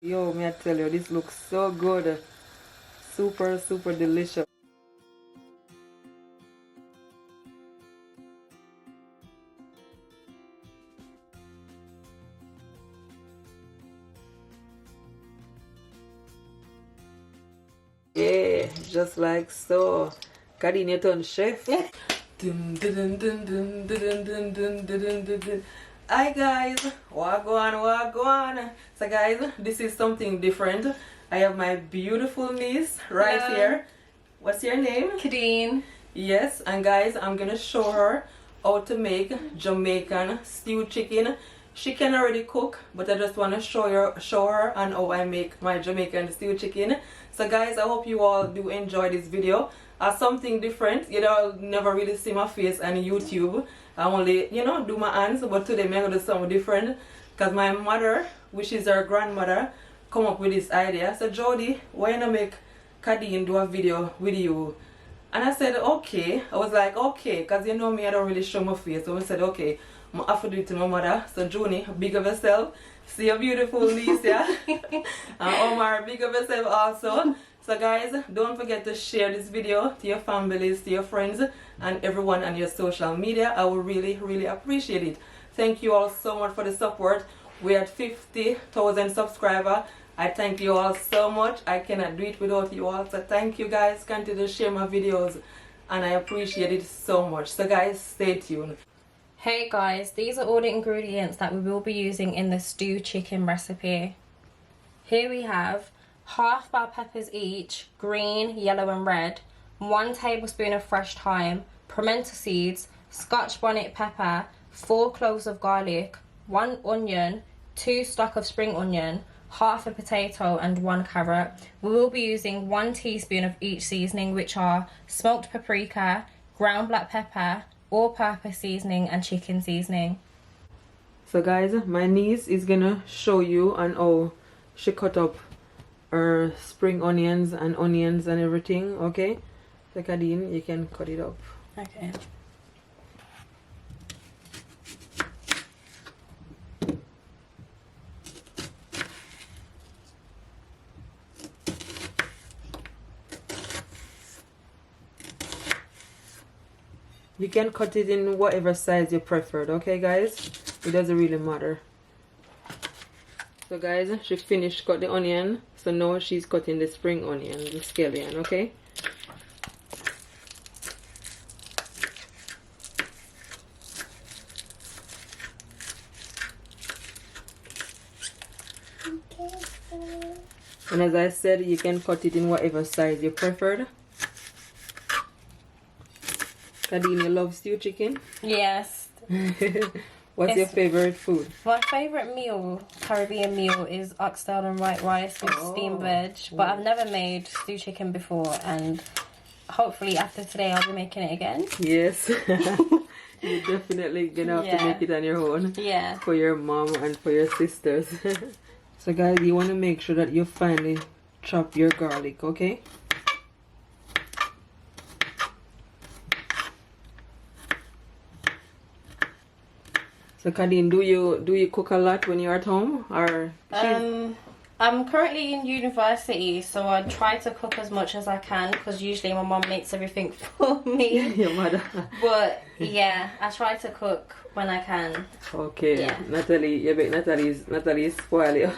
Yo, me I tell you, this looks so good. Super, super delicious. Yeah, just like so. Kadeen, you turn chef. Dun, dun, dun, dun, dun, dun, dun, dun, dun, dun, dun. Hi guys, wagwan. So guys, this is something different. I have my beautiful niece right here. What's your name? Kadeen. Yes, and guys, I'm gonna show her how to make Jamaican stewed chicken. She can already cook, but I just want to show her on how I make my Jamaican stewed chicken. So guys, I hope you all do enjoy this video. Something different. You know, never really see my face on YouTube. I only, you know, do my hands, but today I'm gonna do something different because my mother, which is her grandmother, come up with this idea. So Jody, why not make Kadeen do a video with you? And I said, okay. I was like, okay, because you know me, I don't really show my face. So I said, okay, I'm going to have to do it to my mother. So Junie, big of yourself. See your beautiful niece, yeah? And Omar, big of yourself also. So guys, don't forget to share this video to your families, to your friends, and everyone on your social media. I will really, really appreciate it. Thank you all so much for the support. We're at 50,000 subscribers. I thank you all so much. I cannot do it without you all. So thank you guys. Continue to share my videos. And I appreciate it so much. So guys, stay tuned. Hey guys, these are all the ingredients that we will be using in the stewed chicken recipe. Here we have half bell peppers each, green, yellow and red, 1 tablespoon of fresh thyme, pimento seeds, scotch bonnet pepper, 4 cloves of garlic, 1 onion, 2 stalk of spring onion, half a potato and 1 carrot. We will be using 1 teaspoon of each seasoning, which are smoked paprika, ground black pepper, all-purpose seasoning and chicken seasoning. So guys, my niece is gonna show you on how she cut up her spring onions and everything, okay? So Kadeen, you can cut it up. Okay. You can cut it in whatever size you preferred, okay guys? It doesn't really matter. So guys, she finished cut the onion. So now she's cutting the spring onion, the scallion, okay? And as I said, you can cut it in whatever size you preferred. Kadeen, you love stewed chicken? Yes. What's your favorite food? My favourite meal, Caribbean meal, is oxtail and white rice with steamed veg. But I've never made stewed chicken before, and hopefully after today I'll be making it again. Yes. You're definitely gonna have to make it on your own. Yeah. For your mom and for your sisters. So guys, you want to make sure that you finely chop your garlic, okay? So Kadeen, do you cook a lot when you're at home, or? I'm currently in university, so I try to cook as much as I can because usually my mum makes everything for me. Your mother. But yeah, I try to cook when I can. Okay, yeah. Natalie, you bet Natalie spoil you.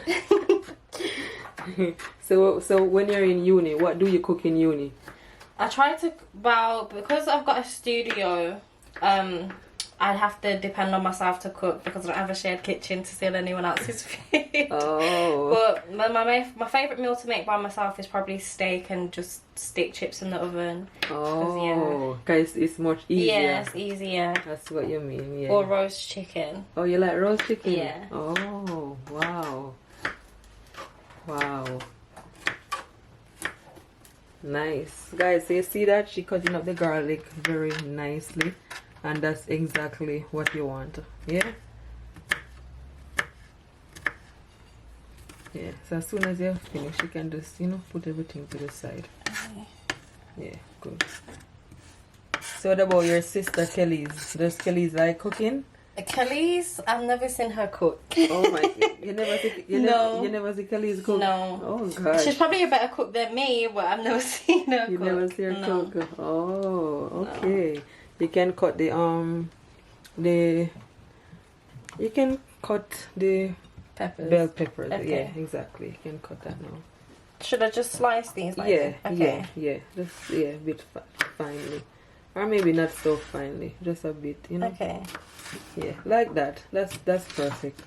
So when you're in uni, what do you cook in uni? I try to, because I've got a studio, I'd have to depend on myself to cook because I don't have a shared kitchen to steal anyone else's food. Oh. But my favourite meal to make by myself is probably steak and just stick chips in the oven. Oh, because it's much easier. Yeah, it's easier. That's what you mean, yeah. Or roast chicken. Oh, you like roast chicken? Yeah. Oh, wow. Wow. Nice. Guys, so you see that? She cutting up the garlic very nicely. And that's exactly what you want. Yeah? Yeah. So as soon as you're finished, you can just, you know, put everything to the side. Okay. Yeah, good. So what about your sister Kelly's? Does Kelly's like cooking? Khalees, I've never seen her cook. Oh my god. You never see No. you never see Khalees cook? No. Oh god. She's probably a better cook than me, but I've never seen her You cook. never see her No. cook. Oh, okay. You can cut the you can cut the Peppers. bell peppers. Okay. Yeah, exactly. You can cut that now. Should I just slice these like Yeah, this? Okay. yeah. Just a bit finely, or maybe not so finely. Just a bit, you know. Okay. Yeah, like that. That's perfect.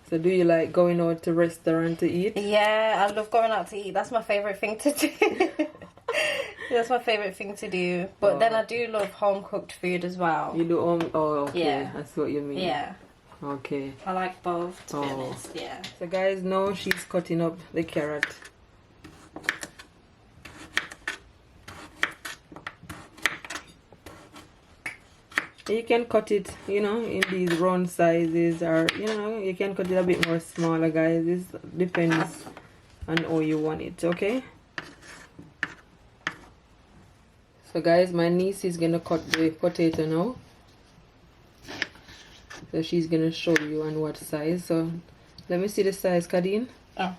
So do you like going out to restaurant to eat? Yeah, I love going out to eat. That's my favourite thing to do. That's my favourite thing to do. But then I do love home cooked food as well. You do okay. Yeah. That's what you mean. Yeah. Okay. I like both, to be honest. Yeah. So guys, now she's cutting up the carrot. You can cut it, you know, in these round sizes, or you know, you can cut it a bit more smaller, guys. It depends on how you want it, okay? So guys, my niece is gonna cut the potato now. So she's gonna show you on what size. So let me see the size, Kadeen. Oh.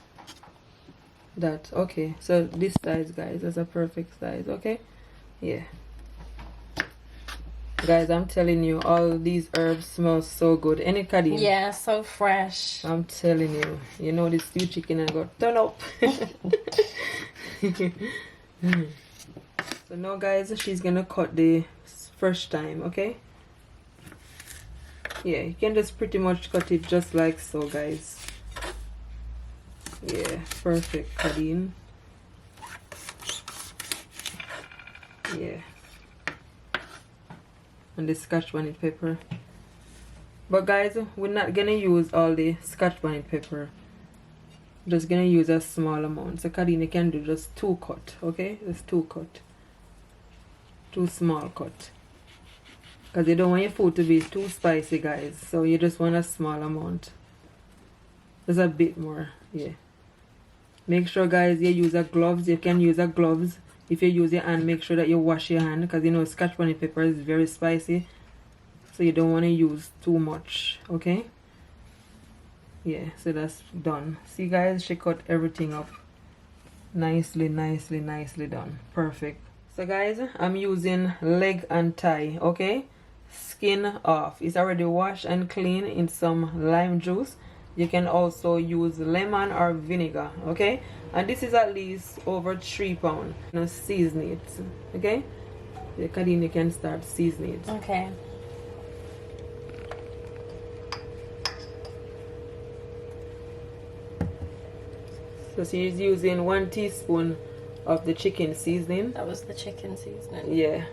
That, okay. So this size, guys, that's a perfect size, okay? Yeah. Guys, I'm telling you, all these herbs smell so good. Any Kadeen? Yeah, so fresh. I'm telling you. You know this stew chicken and go turn up. So now guys, she's gonna cut the first time, okay? Yeah, you can just pretty much cut it just like so, guys. Yeah, perfect, Kadeen. Yeah. And the scotch bonnet pepper. But guys, we're not gonna use all the scotch bonnet pepper. Just gonna use a small amount. So Kadeen, you can do just 2 cut, okay? Just 2 cut. 2 small cut. Because you don't want your food to be too spicy, guys. So you just want a small amount. Just a bit more, yeah. Make sure, guys, you use a gloves. You can use a gloves. If you use your hand, make sure that you wash your hand. Because you know scotch bonnet pepper is very spicy. So you don't want to use too much, okay? Yeah, so that's done. See, guys, she cut everything up. Nicely done. Perfect. So guys, I'm using leg and thigh, okay? Skin off. It's already washed and clean in some lime juice. You can also use lemon or vinegar, okay? And this is at least over 3 pounds. Now season it, okay? Kadeen, you can start seasoning it. Okay. So she's using 1 teaspoon of the chicken seasoning. That was the chicken seasoning. Yeah.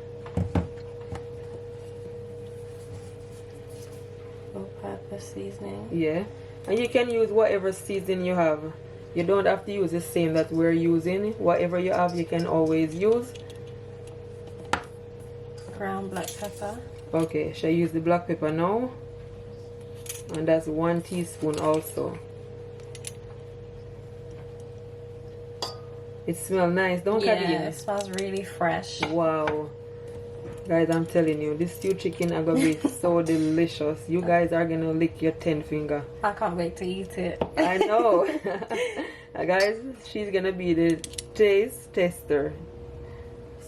All-purpose seasoning. Yeah. And you can use whatever seasoning you have. You don't have to use the same that we're using. Whatever you have, you can always use. Ground black pepper. Okay, shall I use the black pepper now? And that's 1 teaspoon also. It smells nice, don't it? Yeah, it smells really fresh. Wow. Guys, I'm telling you, this stew chicken are going to be so delicious. You guys are going to lick your 10 finger. I can't wait to eat it. I know. Guys, she's going to be the taste tester.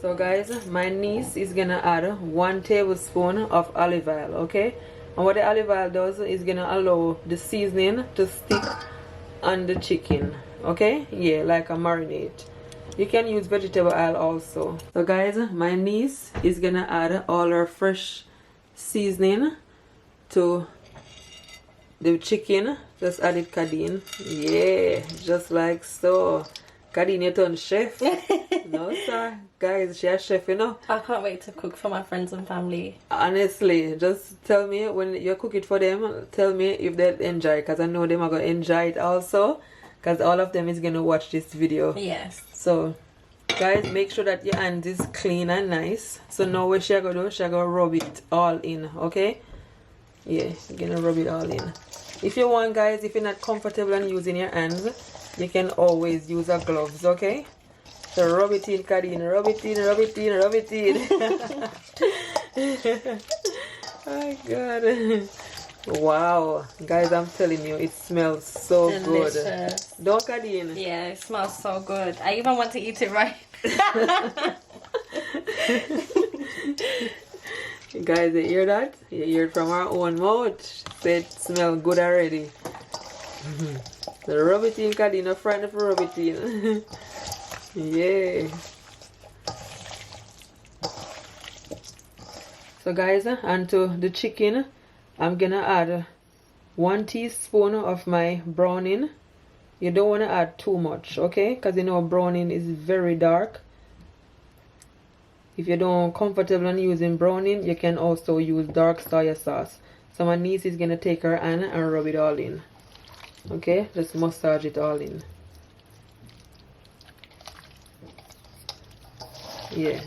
So guys, my niece is going to add 1 tablespoon of olive oil, okay? And what the olive oil does is going to allow the seasoning to stick on the chicken, okay? Yeah, like a marinade. You can use vegetable oil also. So guys, my niece is gonna add all her fresh seasoning to the chicken. Just add it, Kadeen. Yeah, just like so. Kadeen, you turn chef. No sir, guys, she's a chef, you know. I can't wait to cook for my friends and family. Honestly, just tell me when you cook it for them, tell me if they'll enjoy, because I know them are gonna enjoy it also, because all of them is gonna watch this video. Yes. So guys, make sure that your hand is clean and nice. So now what she's gonna do, she's gonna rub it all in, okay? Yeah, you're gonna rub it all in. If you want, guys, if you're not comfortable in using your hands, you can always use a gloves, okay? So rub it in, Kadeen. Rub it in, rub it in, rub it in. Oh my God. Wow. Guys, I'm telling you, it smells so Delicious. good. Don't, Kadeen? Yeah, it smells so good. I even want to eat it right. Guys, you hear that? You hear it from our own mouth. Say it smells good already. So rub it in, Kadeen. No frightened for rub it in. Yeah. So guys, onto the chicken, I'm gonna add 1 teaspoon of my browning. You don't want to add too much, okay? Because you know browning is very dark. If you don't comfortable in using browning, you can also use dark soy sauce. So my niece is gonna take her hand and rub it all in. Okay, just massage it all in. Yeah.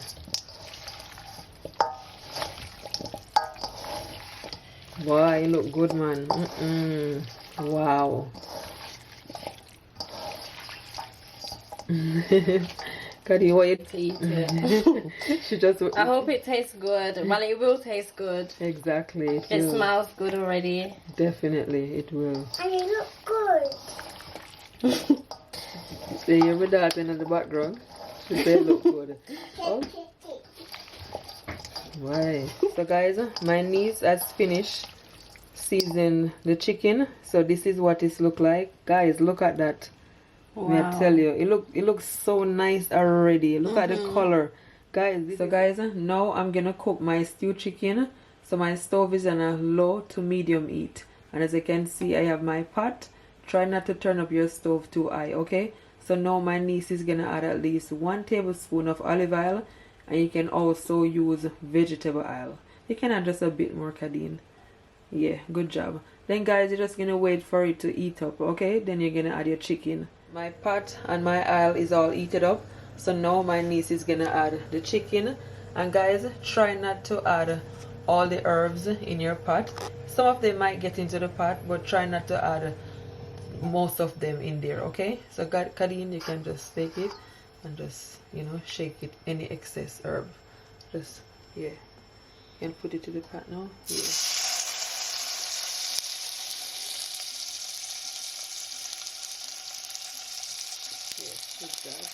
Wow, you look good, man. Wow. Kadi, what you Eat it. She just. I hope it tastes good. Well, it will taste good. Exactly. It smells good already. Definitely, it will. And it looks good. So you hear my daughter in the background. She said look good. Oh. Right. So guys, my niece has finished seasoning the chicken. So this is what it look like. Guys, look at that. Wow. I tell you, it looks so nice already. Look at the color. Guys, so guys, now I'm gonna cook my stewed chicken. So my stove is on a low to medium heat. And as you can see, I have my pot. Try not to turn up your stove too high, okay? So now my niece is gonna add at least 1 tablespoon of olive oil. And you can also use vegetable oil. You can add just a bit more, Kadeen. Yeah, good job. Then guys, you're just gonna wait for it to heat up, okay? Then you're gonna add your chicken. My pot and my oil is all heated up. So now my niece is gonna add the chicken. And guys, try not to add all the herbs in your pot. Some of them might get into the pot, but try not to add most of them in there, okay? So Kadeen, you can just take it and just, you know, shake it, any excess herb. Just, yeah. You can put it to the pot now. Yeah. Yeah, good job.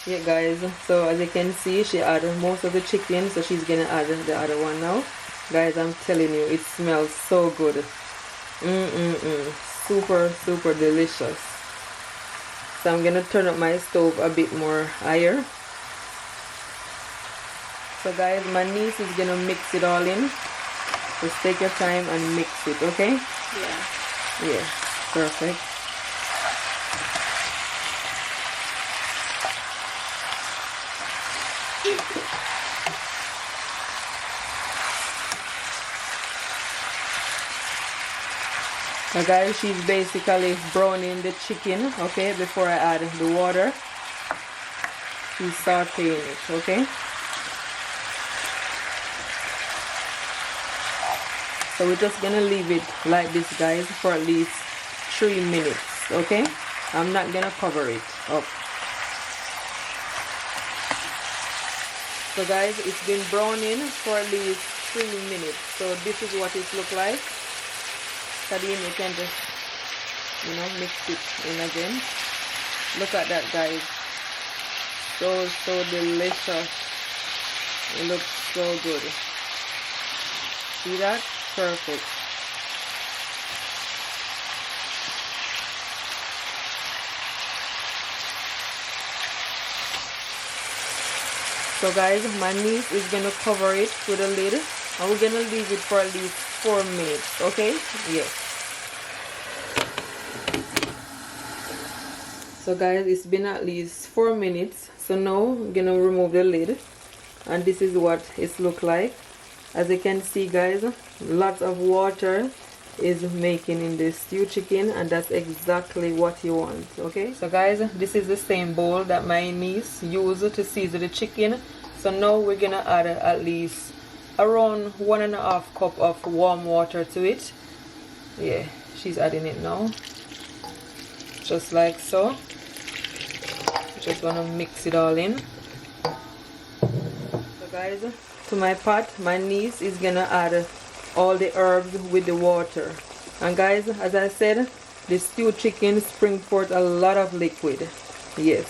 Yeah guys, so as you can see, she added most of the chicken, so she's gonna add the other one now. Guys, I'm telling you, it smells so good. Super delicious. So I'm gonna turn up my stove a bit more higher. So guys, my niece is gonna mix it all in. Just take your time and mix it, okay? Yeah, perfect. Now guys, she's basically browning the chicken, okay, before I add the water. She's sauteing it, okay? So we're just gonna leave it like this, guys, for at least 3 minutes, okay? I'm not gonna cover it up. So guys, it's been browning for at least 3 minutes. So this is what it looks like. Kadeen, you can just, you know, mix it in again. Look at that, guys. So delicious. It looks so good. See that? Perfect. So guys, my niece is gonna cover it with a lid, and we're gonna leave it for at least 4 minutes, okay? Yes. So guys, it's been at least 4 minutes. So now I'm gonna remove the lid, and this is what it looks like. As you can see, guys, lots of water is making in the stew chicken, and that's exactly what you want. Okay, so guys, this is the same bowl that my niece used to season the chicken. So now we're gonna add at least around 1.5 cup of warm water to it. Yeah, she's adding it now, just like so. Just wanna mix it all in. So guys, to my pot, my niece is gonna add all the herbs with the water. And guys, as I said, the stewed chicken spring forth a lot of liquid. Yes,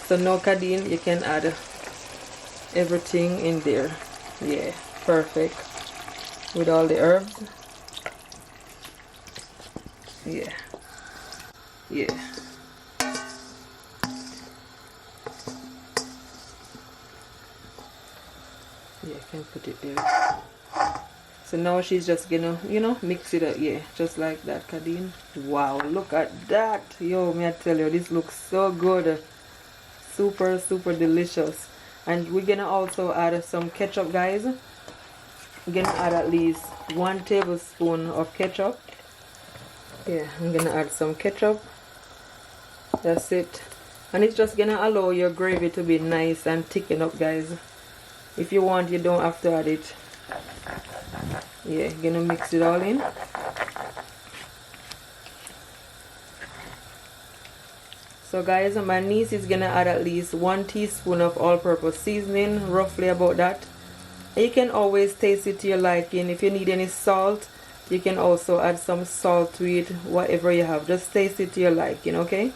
so now Kadeen, you can add everything in there. Yeah, perfect, with all the herbs. Yeah, yeah. Yeah, I can put it there. So now she's just gonna, you know, mix it up. Yeah, just like that, Kadeen. Wow, look at that. Yo, may I tell you, this looks so good. Super, super delicious. And we're gonna also add some ketchup, guys. We're gonna add at least 1 tablespoon of ketchup. Yeah, I'm gonna add some ketchup. That's it. And it's just gonna allow your gravy to be nice and thicken up, guys. If you want, you don't have to add it. Yeah, gonna mix it all in. So guys, my niece is gonna add at least 1 teaspoon of all-purpose seasoning, roughly about that. And you can always taste it to your liking. If you need any salt, you can also add some salt to it, whatever you have. Just taste it to your liking, okay?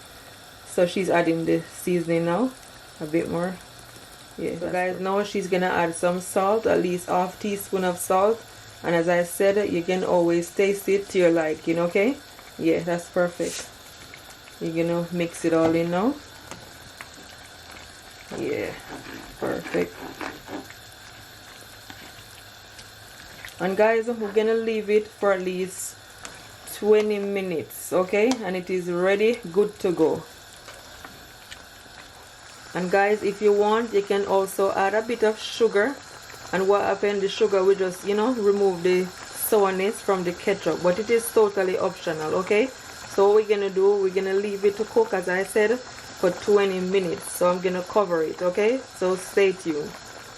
So she's adding the seasoning now, a bit more. Yeah, so guys, now she's gonna add some salt, at least 1/2 teaspoon of salt. And as I said, you can always taste it to your liking, okay? Yeah, that's perfect. You're gonna mix it all in now. Yeah, perfect. And guys, we're gonna leave it for at least 20 minutes, okay? And it is ready, good to go. And guys, if you want, you can also add a bit of sugar. And what happened, the sugar will just, you know, remove the sourness from the ketchup. But it is totally optional, okay? So what we're gonna do, we're gonna leave it to cook, as I said, for 20 minutes. So I'm gonna cover it, okay? So stay tuned.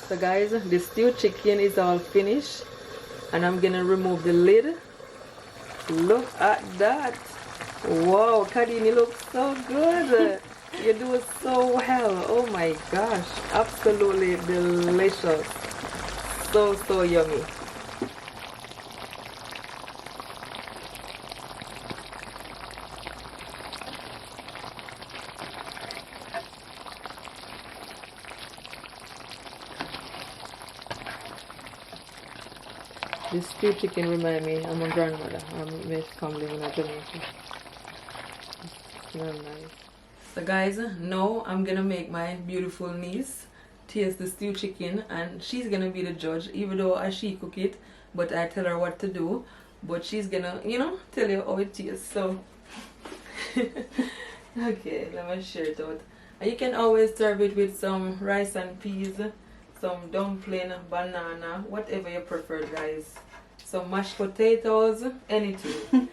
So guys, the stewed chicken is all finished. And I'm gonna remove the lid. Look at that. Wow, Kadeen, you look so good. You do so well. Oh my gosh, absolutely delicious. So, so yummy. This stewed chicken remind me of my grandmother. Miss come live in Jamaica. Very nice. So guys, now I'm gonna make my beautiful niece taste the stewed chicken, and she's gonna be the judge, even though she cook it, but I tell her what to do. But she's gonna, you know, tell you how it tastes. So okay, let me share it out. And you can always serve it with some rice and peas, some dumpling, banana, whatever you prefer, guys. Some mashed potatoes, anything.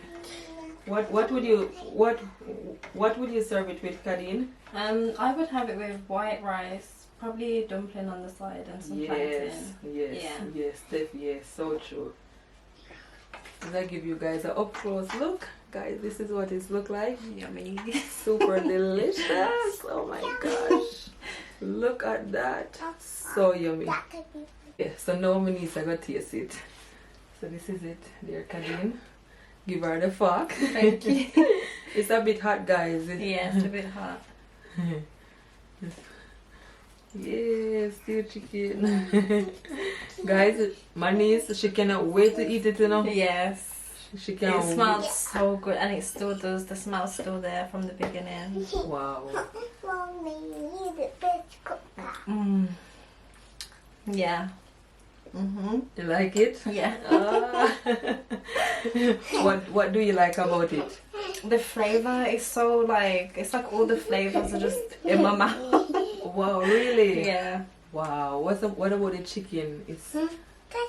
What would you serve it with, Kadeen? I would have it with white rice, probably a dumpling on the side and some plantain. Yes, so true. As I give you guys an up close look, guys, this is what it looks like. Yummy. Super delicious. Oh my gosh, look at that, so yummy. Yeah, so now my niece are gonna taste it. So this is it, dear Kadeen. Give her the fork. Thank you. It's a bit hot, guys. Yeah, it's a bit hot. Yes, stewed chicken. Guys, my niece, she cannot wait to eat it, you know. Yes. She cannot It smells so good, and it still does. The smell's still there from the beginning. Wow. Mm. Yeah. You like it? Yeah. Ah. What do you like about it? The flavor is so like, it's like all the flavors are just in my mouth. Wow, really? Yeah. Wow. What about the chicken? It's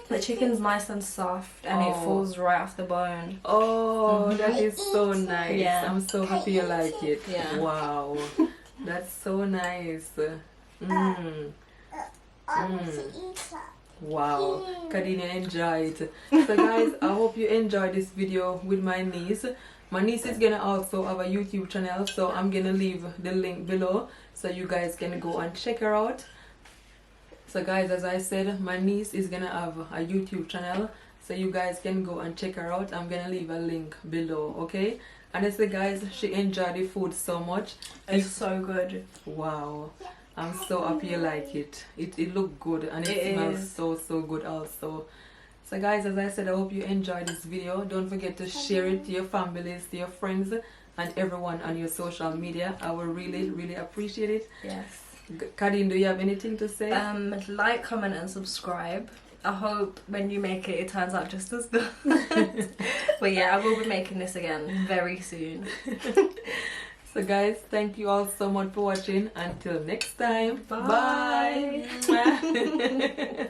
The chicken's nice and soft and it falls right off the bone. Oh, that is so nice. Yeah. I'm so happy you like it. Yeah. Wow. That's so nice. Wow. Kadina enjoyed it. So guys, I hope you enjoyed this video with my niece. My niece is gonna also have a YouTube channel, so I'm gonna leave the link below so you guys can go and check her out. So guys, as I said, my niece is gonna have a YouTube channel, so you guys can go and check her out. I'm gonna leave a link below, okay? Honestly guys, she enjoyed the food so much. It's so good. Wow. I'm so happy you like it. It looked good and it smells so good also. So guys, as I said, I hope you enjoyed this video. Don't forget to share it to your families, to your friends, and everyone on your social media. I will really appreciate it. Yes. Kadeen, do you have anything to say? Like, comment and subscribe. I hope when you make it, it turns out just as good. But yeah, I will be making this again very soon. So guys, thank you all so much for watching. Until next time. Bye. Bye.